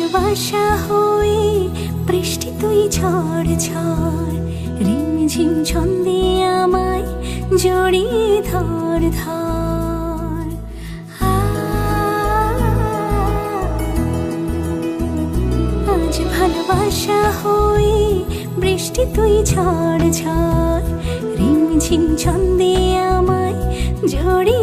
ভালোবাসা হয়ে বৃষ্টি তুই ঝড় ঝড়, রিমঝিম ছন্দে আমায় জড়িয়ে ধর ধর। আজ ভালোবাসা হয়ে বৃষ্টি তুই ঝড় ঝড়, রিমঝিম ছন্দে আমায় জড়িয়ে